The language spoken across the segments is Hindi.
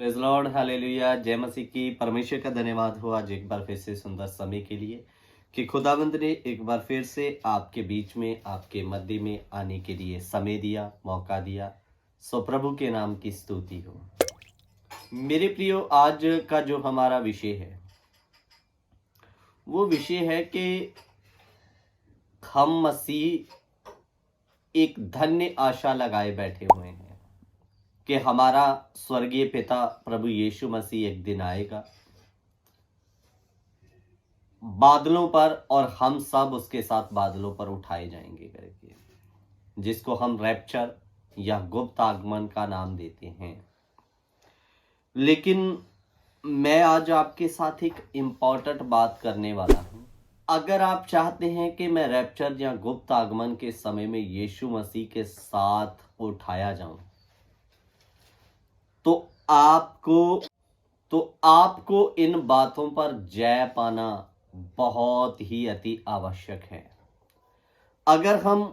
प्रेज़ लॉर्ड, हालेलुया, जय मसीह की। परमेश्वर का धन्यवाद हो आज एक बार फिर से सुंदर समय के लिए कि खुदावंद ने एक बार फिर से आपके बीच में, आपके मध्य में आने के लिए समय दिया, मौका दिया। सो प्रभु के नाम की स्तुति हो। मेरे प्रियो, आज का जो हमारा विषय है वो विषय है कि हम मसीह एक धन्य आशा लगाए बैठे हुए हैं कि हमारा स्वर्गीय पिता प्रभु यीशु मसीह एक दिन आएगा बादलों पर, और हम सब उसके साथ बादलों पर उठाए जाएंगे करके, जिसको हम रैप्चर या गुप्त आगमन का नाम देते हैं। लेकिन मैं आज आपके साथ एक इम्पॉर्टेंट बात करने वाला हूं। अगर आप चाहते हैं कि मैं रैप्चर या गुप्त आगमन के समय में यीशु मसीह के साथ उठाया जाऊं, तो आपको इन बातों पर जय पाना बहुत ही अति आवश्यक है। अगर हम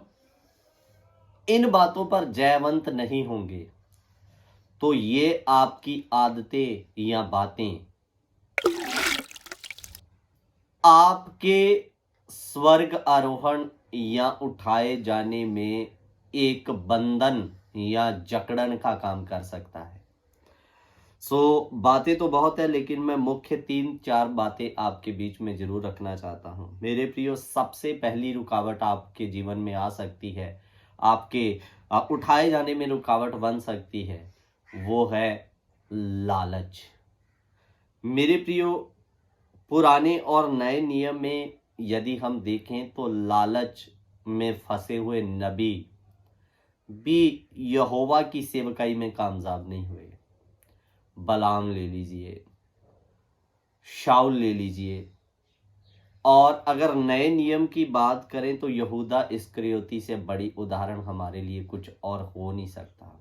इन बातों पर जयवंत नहीं होंगे तो ये आपकी आदतें या बातें आपके स्वर्ग आरोहण या उठाए जाने में एक बंधन या जकड़न का काम कर सकता है। बातें तो बहुत है, लेकिन मैं मुख्य 3-4 बातें आपके बीच में जरूर रखना चाहता हूं। मेरे प्रियो, सबसे पहली रुकावट आपके जीवन में आ सकती है, आपके उठाए जाने में रुकावट बन सकती है, वो है लालच। मेरे प्रियो, पुराने और नए नियम में यदि हम देखें तो लालच में फंसे हुए नबी भी यहोवा की सेवकाई में कामयाब नहीं हुए। बलाम ले लीजिए, शाऊल ले लीजिए, और अगर नए नियम की बात करें तो यहूदा इस्करियोती से बड़ी उदाहरण हमारे लिए कुछ और हो नहीं सकता।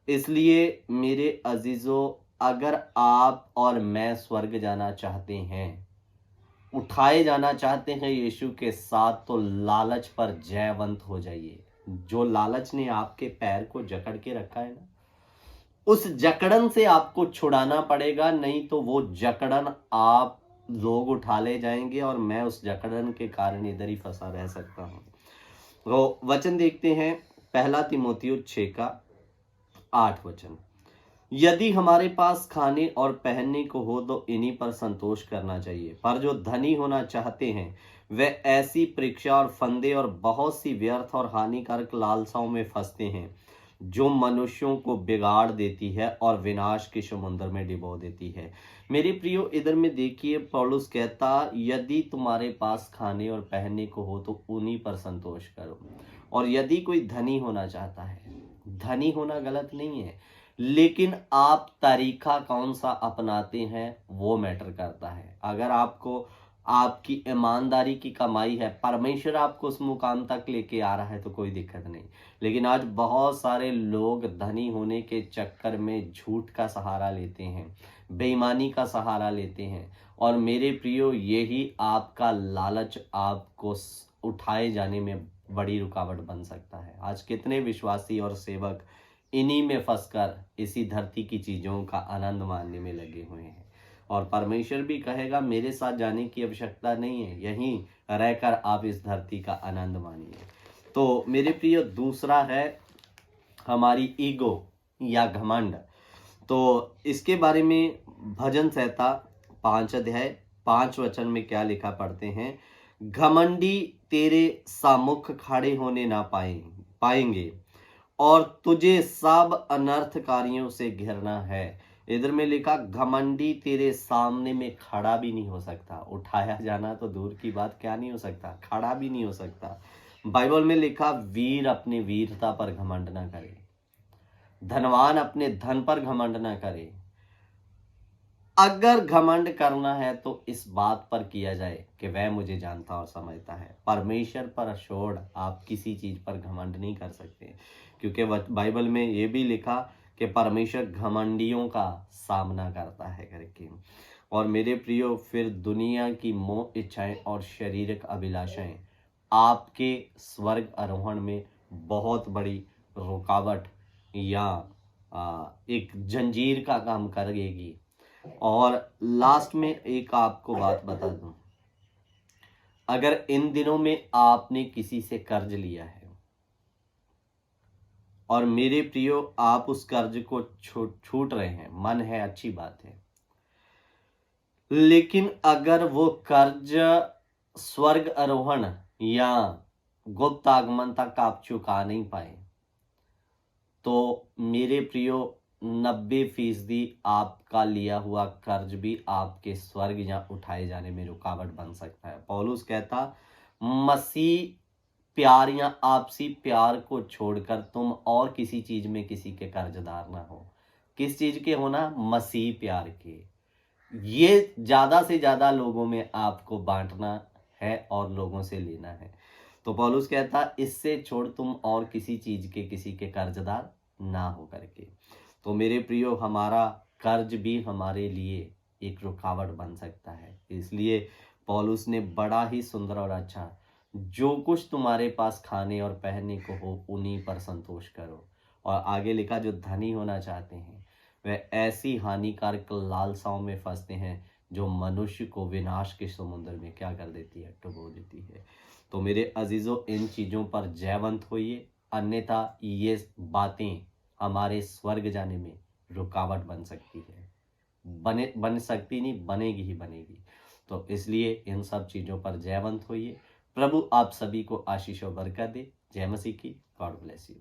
इसलिए मेरे अजीजों, अगर आप और मैं स्वर्ग जाना चाहते हैं, उठाए जाना चाहते हैं यीशु के साथ, तो लालच पर जयवंत हो जाइए। जो लालच ने आपके पैर को जकड़ के रखा है ना, उस जकड़न से आपको छुड़ाना पड़ेगा, नहीं तो वो जकड़न आप लोग उठा ले जाएंगे और मैं उस जकड़न के कारण इधर ही फंसा रह सकता हूं। तो वचन देखते हैं, 1 तीमुथियुस 6:8 वचन। यदि हमारे पास खाने और पहनने को हो तो इन्हीं पर संतोष करना चाहिए, पर जो धनी होना चाहते हैं वे ऐसी परीक्षा और फंदे और बहुत सी व्यर्थ और हानिकारक लालसाओं में फंसते हैं, जो मनुष्यों को बिगाड़ देती है और विनाश के समुद्र में डिबो देती है। मेरे प्रियो, इधर में देखिए, पौलुस कहता, यदि तुम्हारे पास खाने और पहनने को हो तो उन्हीं पर संतोष करो। और यदि कोई धनी होना चाहता है, धनी होना गलत नहीं है, लेकिन आप तरीका कौन सा अपनाते हैं वो मैटर करता है। अगर आपको आपकी ईमानदारी की कमाई है, परमेश्वर आपको उस मुकाम तक लेके आ रहा है, तो कोई दिक्कत नहीं। लेकिन आज बहुत सारे लोग धनी होने के चक्कर में झूठ का सहारा लेते हैं, बेईमानी का सहारा लेते हैं, और मेरे प्रियो, यही आपका लालच आपको उठाए जाने में बड़ी रुकावट बन सकता है। आज कितने विश्वासी और सेवक इन्हीं में फंसकर इसी धरती की चीजों का आनंद मानने में लगे हुए हैं, और परमेश्वर भी कहेगा मेरे साथ जाने की आवश्यकता नहीं है, यहीं रहकर आप इस धरती का आनंद मानिए। तो मेरे प्रिय, दूसरा है हमारी ईगो या घमंड। तो इसके बारे में भजन संहिता 5 वचन में क्या लिखा पढ़ते हैं, घमंडी तेरे सामुख खड़े होने ना पाएंगे और तुझे सब अनर्थकारियों से घिरना है। इधर में लिखा, घमंडी तेरे सामने में खड़ा भी नहीं हो सकता। उठाया जाना तो दूर की बात, क्या नहीं हो सकता, खड़ा भी नहीं हो सकता। बाइबल में लिखा, वीर अपने वीरता पर घमंड ना करे, धनवान अपने धन पर घमंड ना करे। अगर घमंड करना है तो इस बात पर किया जाए कि वह मुझे जानता और समझता है। परमेश्वर पर छोड़ आप किसी चीज पर घमंड नहीं कर सकते, क्योंकि बाइबल में ये भी लिखा कि परमेश्वर घमंडियों का सामना करता है करके। और मेरे प्रियो, फिर दुनिया की मोह इच्छाएं और शारीरिक अभिलाषाएं आपके स्वर्ग आरोहण में बहुत बड़ी रुकावट या एक जंजीर का काम करेगी। और लास्ट में एक आपको बात बता दूं, अगर इन दिनों में आपने किसी से कर्ज लिया है और मेरे प्रियो आप उस कर्ज को छूट रहे हैं, मन है, अच्छी बात है, लेकिन अगर वो कर्ज स्वर्ग आरोहण या गुप्त आगमन तक आप चुका नहीं पाए, तो मेरे प्रियो 90% आपका लिया हुआ कर्ज भी आपके स्वर्ग या उठाए जाने में रुकावट बन सकता है। पौलुस कहता, मसीह प्यार या आपसी प्यार को छोड़कर तुम और किसी चीज में किसी के कर्जदार ना हो। किस चीज के होना? मसीह प्यार के। ये ज्यादा से ज्यादा लोगों में आपको बांटना है और लोगों से लेना है। तो पौलुस कहता, इससे छोड़ तुम और किसी चीज के किसी के कर्जदार ना हो करके। तो मेरे प्रियो, हमारा कर्ज भी हमारे लिए एक रुकावट बन सकता है। इसलिए पौलुस ने बड़ा ही सुंदर और अच्छा, जो कुछ तुम्हारे पास खाने और पहनने को हो उन्हीं पर संतोष करो। और आगे लिखा, जो धनी होना चाहते हैं वह ऐसी हानिकारक लालसाओं में फंसते हैं जो मनुष्य को विनाश के समुद्र में क्या कर देती है? डुबो देती है। तो मेरे अजीजों, इन चीजों पर जयवंत होइए, अन्यथा ये बातें हमारे स्वर्ग जाने में रुकावट बन सकती है। बन सकती नहीं, बनेगी ही बनेगी। तो इसलिए इन सब चीजों पर जयवंत होइए। प्रभु आप सभी को आशीष और बरकत दे। जय मसीह की। God bless you.